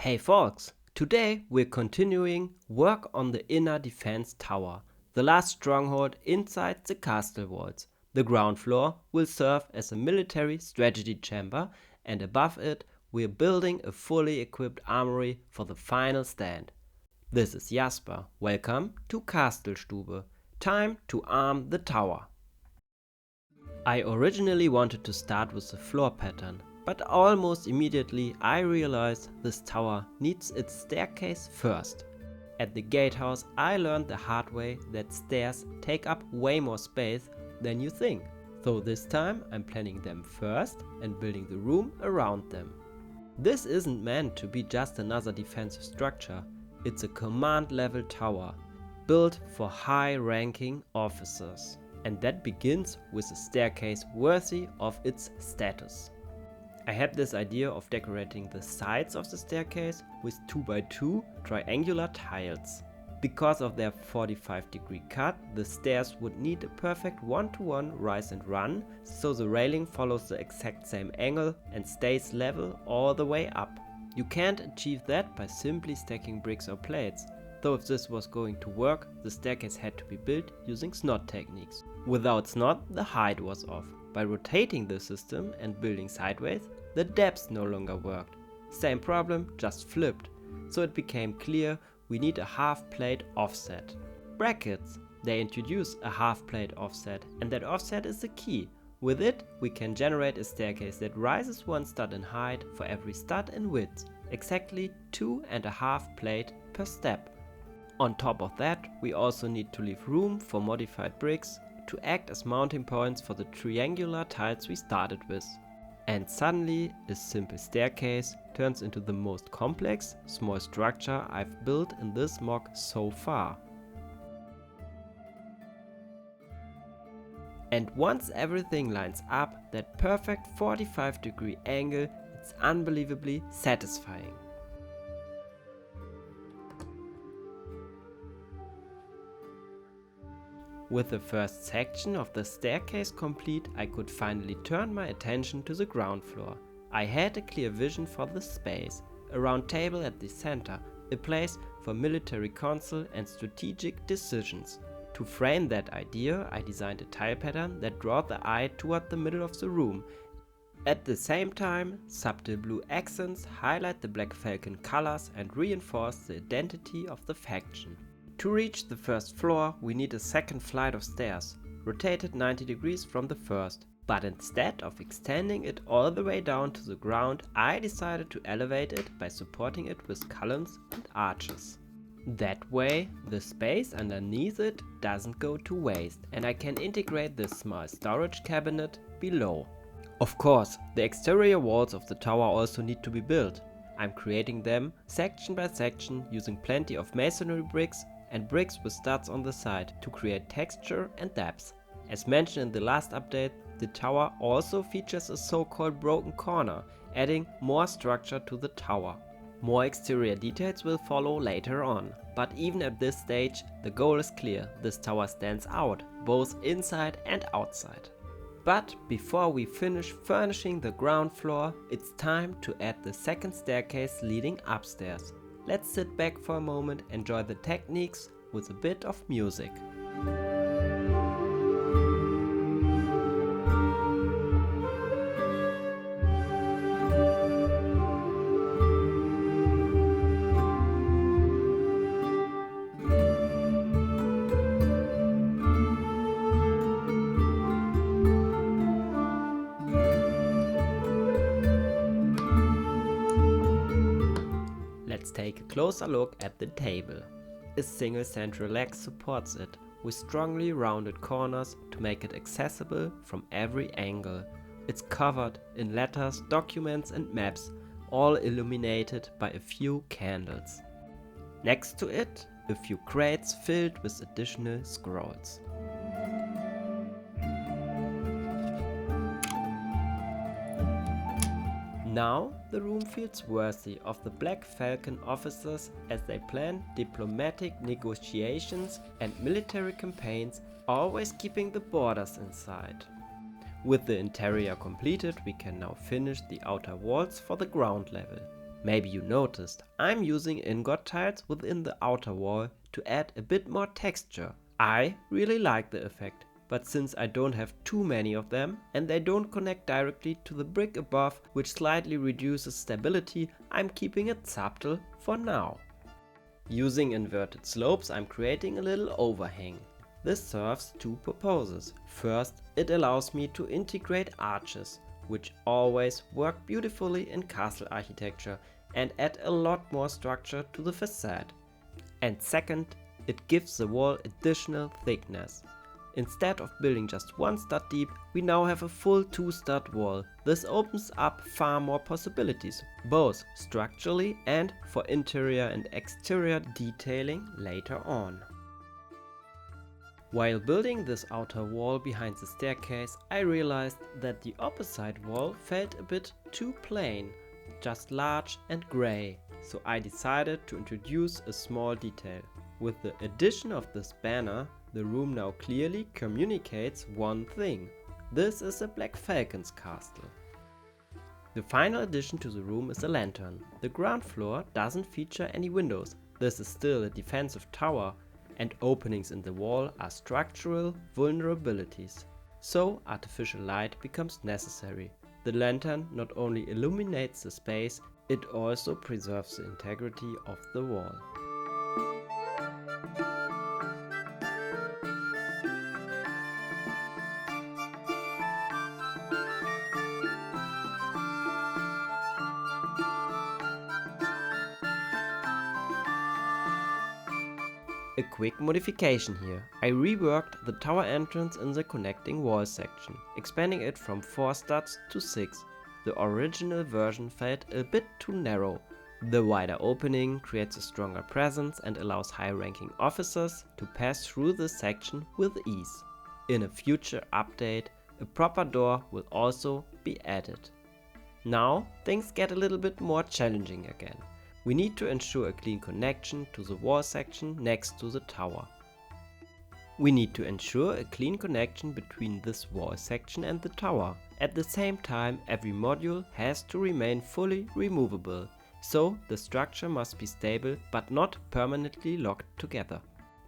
Hey folks, today we're continuing work on the inner defense tower, the last stronghold inside the castle walls. The ground floor will serve as a military strategy chamber, and above it we're building a fully equipped armory for the final stand. This is Jasper, welcome to Castlestube. Time to arm the tower. I originally wanted to start with the floor pattern, but almost immediately I realized this tower needs its staircase first. At the gatehouse I learned the hard way that stairs take up way more space than you think. So this time I'm planning them first and building the room around them. This isn't meant to be just another defensive structure, it's a command level tower, built for high ranking officers. And that begins with a staircase worthy of its status. I had this idea of decorating the sides of the staircase with 2x2 triangular tiles. Because of their 45-degree cut, the stairs would need a perfect 1-to-1 rise and run, so the railing follows the exact same angle and stays level all the way up. You can't achieve that by simply stacking bricks or plates, though if this was going to work, the staircase had to be built using SNOT techniques. Without SNOT, the height was off. By rotating the system and building sideways, the depth no longer worked. Same problem, just flipped. So it became clear we need a half plate offset. Brackets. They introduce a half plate offset, and that offset is the key. With it, we can generate a staircase that rises 1 stud in height for every stud in width. Exactly 2.5 plate per step. On top of that, we also need to leave room for modified bricks to act as mounting points for the triangular tiles we started with. And suddenly, a simple staircase turns into the most complex small structure I've built in this MOC so far. And once everything lines up, that perfect 45-degree angle, it's unbelievably satisfying. With the first section of the staircase complete, I could finally turn my attention to the ground floor. I had a clear vision for the space, a round table at the center, a place for military council and strategic decisions. To frame that idea, I designed a tile pattern that drew the eye toward the middle of the room. At the same time, subtle blue accents highlight the Black Falcon colors and reinforce the identity of the faction. To reach the first floor, we need a second flight of stairs, rotated 90 degrees from the first. But instead of extending it all the way down to the ground, I decided to elevate it by supporting it with columns and arches. That way, the space underneath it doesn't go to waste, and I can integrate this small storage cabinet below. Of course, the exterior walls of the tower also need to be built. I'm creating them section by section using plenty of masonry bricks and bricks with studs on the side to create texture and depth. As mentioned in the last update, the tower also features a so-called broken corner, adding more structure to the tower. More exterior details will follow later on, but even at this stage, the goal is clear: this tower stands out, both inside and outside. But before we finish furnishing the ground floor, it's time to add the second staircase leading upstairs. Let's sit back for a moment, enjoy the techniques with a bit of music. Let's take a closer look at the table. A single central leg supports it, with strongly rounded corners to make it accessible from every angle. It's covered in letters, documents and maps, all illuminated by a few candles. Next to it, a few crates filled with additional scrolls. Now the room feels worthy of the Black Falcon officers as they plan diplomatic negotiations and military campaigns, always keeping the borders inside. With the interior completed, we can now finish the outer walls for the ground level. Maybe you noticed, I'm using ingot tiles within the outer wall to add a bit more texture. I really like the effect, but since I don't have too many of them and they don't connect directly to the brick above, which slightly reduces stability, I'm keeping it subtle for now. Using inverted slopes, I'm creating a little overhang. This serves two purposes. First, it allows me to integrate arches, which always work beautifully in castle architecture and add a lot more structure to the facade. And second, it gives the wall additional thickness. Instead of building just one stud deep, we now have a full 2-stud wall. This opens up far more possibilities, both structurally and for interior and exterior detailing later on. While building this outer wall behind the staircase, I realized that the opposite wall felt a bit too plain, just large and grey, so I decided to introduce a small detail. With the addition of this banner, the room now clearly communicates one thing. This is a Black Falcon's castle. The final addition to the room is a lantern. The ground floor doesn't feature any windows. This is still a defensive tower, and openings in the wall are structural vulnerabilities. So artificial light becomes necessary. The lantern not only illuminates the space, it also preserves the integrity of the wall. A quick modification here. I reworked the tower entrance in the connecting wall section, expanding it from 4 studs to 6. The original version felt a bit too narrow. The wider opening creates a stronger presence and allows high-ranking officers to pass through this section with ease. In a future update, a proper door will also be added. Now things get a little bit more challenging again. We need to ensure a clean connection to the wall section next to the tower. We need to ensure a clean connection between this wall section and the tower. At the same time, every module has to remain fully removable, so the structure must be stable but not permanently locked together.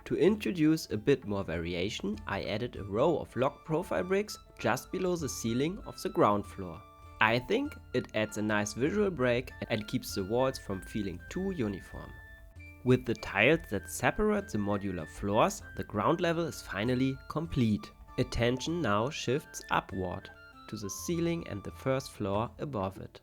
To introduce a bit more variation, I added a row of lock profile bricks just below the ceiling of the ground floor. I think it adds a nice visual break and keeps the walls from feeling too uniform. With the tiles that separate the modular floors, the ground level is finally complete. Attention now shifts upward to the ceiling and the first floor above it.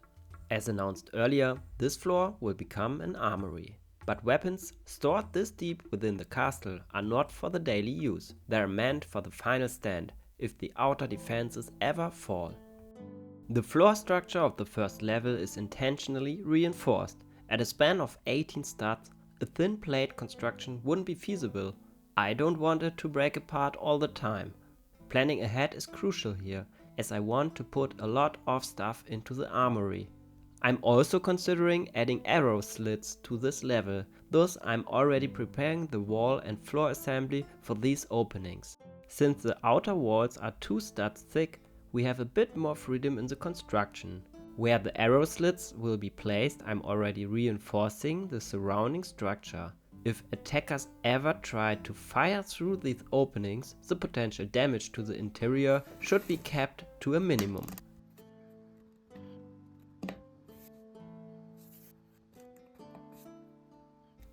As announced earlier, this floor will become an armory. But weapons stored this deep within the castle are not for the daily use. They are meant for the final stand, if the outer defenses ever fall. The floor structure of the first level is intentionally reinforced. At a span of 18 studs, a thin plate construction wouldn't be feasible. I don't want it to break apart all the time. Planning ahead is crucial here, as I want to put a lot of stuff into the armory. I'm also considering adding arrow slits to this level, thus I'm already preparing the wall and floor assembly for these openings. Since the outer walls are 2 studs thick, we have a bit more freedom in the construction. Where the arrow slits will be placed, I'm already reinforcing the surrounding structure. If attackers ever try to fire through these openings, the potential damage to the interior should be kept to a minimum.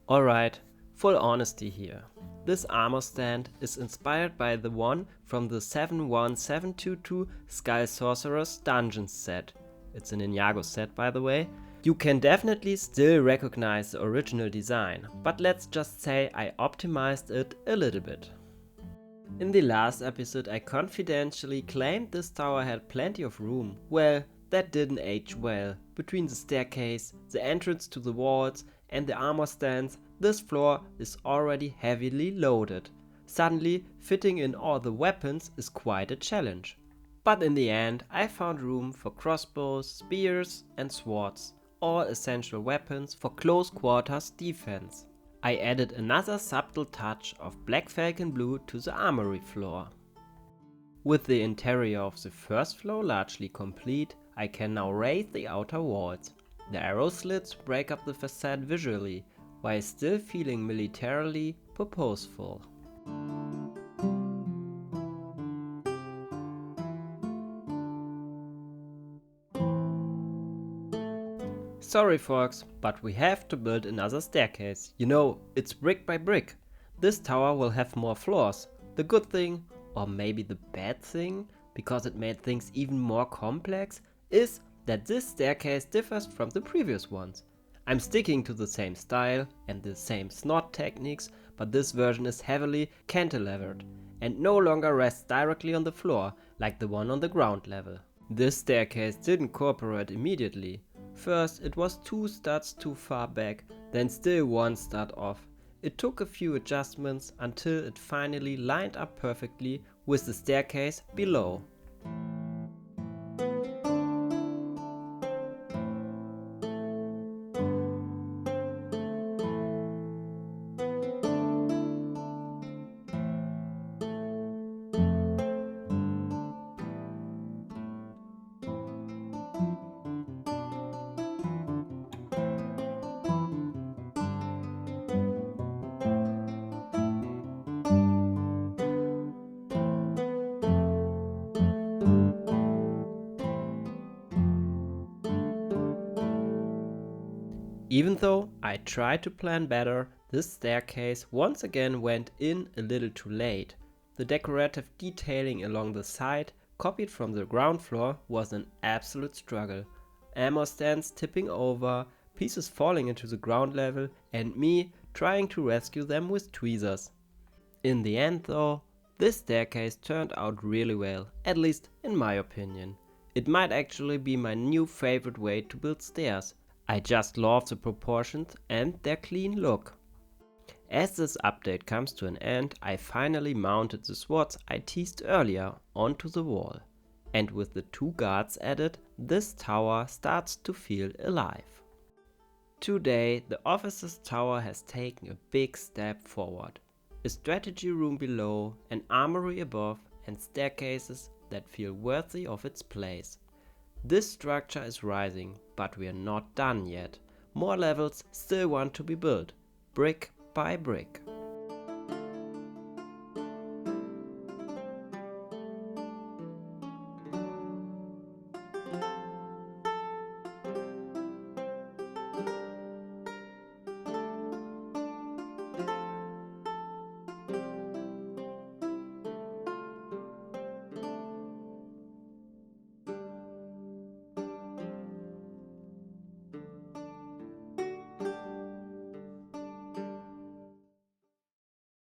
Alright, full honesty here. This armor stand is inspired by the one from the 71722 Skull Sorcerer's Dungeons set. It's an Ninjago set, by the way. You can definitely still recognize the original design, but let's just say I optimized it a little bit. In the last episode I confidentially claimed this tower had plenty of room. Well, that didn't age well. Between the staircase, the entrance to the walls and the armor stands, this floor is already heavily loaded. Suddenly, fitting in all the weapons is quite a challenge. But in the end, I found room for crossbows, spears and swords, all essential weapons for close quarters defense. I added another subtle touch of Black Falcon blue to the armory floor. With the interior of the first floor largely complete, I can now raise the outer walls. The arrow slits break up the facade visually, while still feeling militarily purposeful. Sorry folks, but we have to build another staircase. You know, it's brick by brick. This tower will have more floors. The good thing, or maybe the bad thing, because it made things even more complex, is that this staircase differs from the previous ones. I'm sticking to the same style and the same SNOT techniques, but this version is heavily cantilevered and no longer rests directly on the floor like the one on the ground level. This staircase didn't cooperate immediately. First it was 2 studs too far back, then still 1 stud off. It took a few adjustments until it finally lined up perfectly with the staircase below. Even though I tried to plan better, this staircase once again went in a little too late. The decorative detailing along the side, copied from the ground floor, was an absolute struggle. Ammo stands tipping over, pieces falling into the ground level, and me trying to rescue them with tweezers. In the end though, this staircase turned out really well, at least in my opinion. It might actually be my new favorite way to build stairs. I just love the proportions and their clean look. As this update comes to an end, I finally mounted the swords I teased earlier onto the wall. And with the 2 guards added, this tower starts to feel alive. Today, the officer's tower has taken a big step forward. A strategy room below, an armory above, and staircases that feel worthy of its place. This structure is rising, but we are not done yet. More levels still want to be built, brick by brick.